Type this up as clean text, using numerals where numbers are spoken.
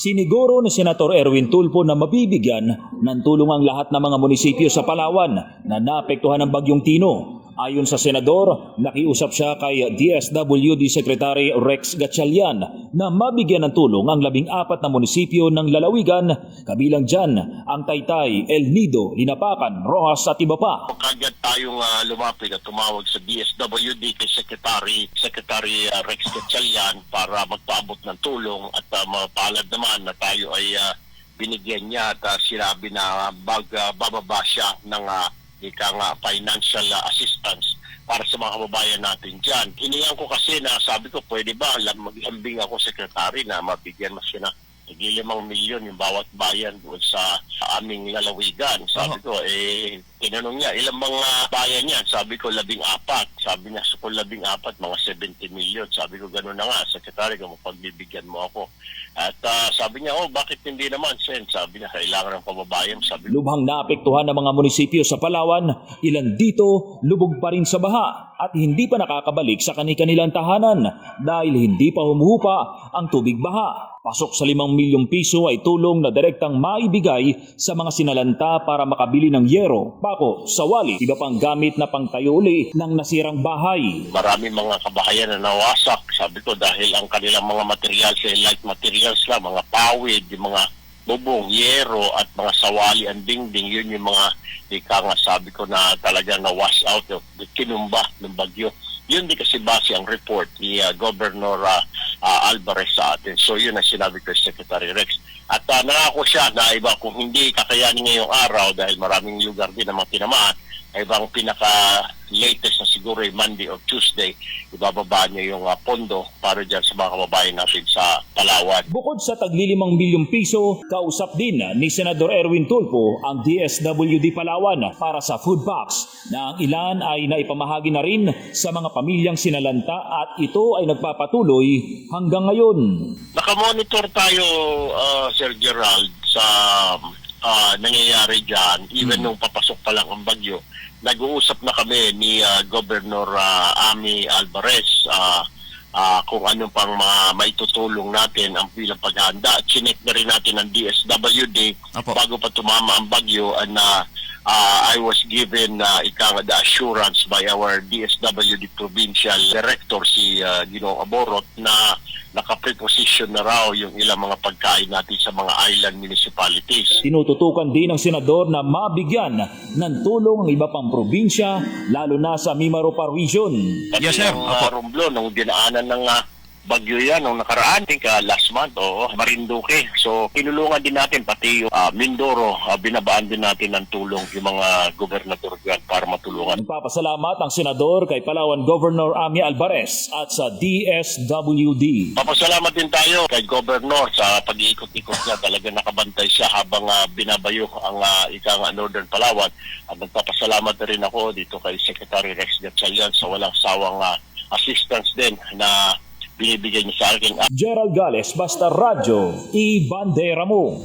Siniguro ni Senator Erwin Tulfo na mabibigyan ng tulong ang lahat ng mga munisipyo sa Palawan na naapektuhan ng Bagyong Tino. Ayon sa senador, nakiusap siya kay DSWD Secretary Rex Gatchalian na mabigyan ng tulong ang 14 na munisipyo ng lalawigan, kabilang dyan ang Taytay, El Nido, Linapacan, Rojas at iba pa. Kagad tayong lumapit at tumawag sa DSWD kay Secretary Rex Gatchalian para magpaabot ng tulong at mapalad naman na tayo ay binigyan niya at sinabi na bababa siya ng financial assistance para sa mga kababayan natin dyan. Hiniyan ko kasi na sabi ko, pwede ba maglambing ako sekretary na mabigyan mas siya na 5 milyon yung bawat bayan sa aming lalawigan. Sabi ko, tinanong niya, ilang mga bayan yan? Sabi ko, 14. Sabi niya, so kung 14, mga 70 milyon. Sabi ko, gano'n na nga, sekretary, kung pagbibigyan mo ako. At sabi niya, bakit hindi naman, Sen? Sabi niya, kailangan ng kababayan. Sabi Lubhang naapektuhan ng mga munisipyo sa Palawan, ilan dito lubog pa rin sa baha at hindi pa nakakabalik sa kanilang tahanan dahil hindi pa humuhupa ang tubig baha. Pasok sa 5 milyong piso ay tulong na direktang maibigay sa mga sinalanta para makabili ng yero, pako, sawali, iba pang gamit na pangtayo uli ng nasirang bahay. Marami mga kabahayan na nawasak. Sabi ko dahil ang kanilang mga materials ay light materials lang, mga pawid, yung mga bubong, yero at mga sawali ang dingding, yun yung mga sabi ko na talaga na wash out, kinumba ng bagyo. Yun di kasi base ang report ni Governor Alvarez sa atin. So yun ang sinabi ko sa Secretary Rex. At nangako siya na iba kung hindi kakayanin ngayong araw dahil maraming lugar din na mga tinamaan, ibang pinaka-latest na siguro ay Monday or Tuesday, ibababa niya yung pondo para dyan sa mga kababayan natin sa Palawan. Bukod sa tagli 5 milyong piso, kausap din ni Senador Erwin Tulfo ang DSWD Palawan para sa food box na ang ilan ay naipamahagi na rin sa mga pamilyang sinalanta at ito ay nagpapatuloy hanggang ngayon. Nakamonitor tayo, Sir Gerald, sa nangyayari dyan, even nung papasok pa lang ang bagyo. Nag-uusap na kami ni Governor Ami Alvarez kung anong pang mga maitutulong natin ang bilang paghahanda. Chinek na rin natin ang DSWD bago pa tumama ang bagyo and I was given the assurance by our DSWD Provincial Director, si Ginoong Aborot, na naka-preposition na raw yung ilang mga pagkain natin sa mga island municipalities. Tinututukan din ng senador na mabigyan ng tulong ang iba pang probinsya, lalo na sa Mimaropa Region. Yes, sir. Romblon, nung dinaanan ng bagyo yan, nung nakaraan, last month, Marinduque. So, tinulungan din natin, pati yung Mindoro, binabaan din natin ng tulong yung mga gobernador yan para matulungan. Nagpapasalamat ang senador kay Palawan Governor Ami Alvarez at sa DSWD. Papasalamat din tayo kay Governor sa pag-iikot-ikot niya. Talaga nakabantay siya habang binabayo ang Northern Palawan. At nagpapasalamat na rin ako dito kay Secretary Rex Gatchalian sa walang sawang assistance din na binibigay niya sa akin. Gerald Gales, Basta Radyo, i-bandera mo.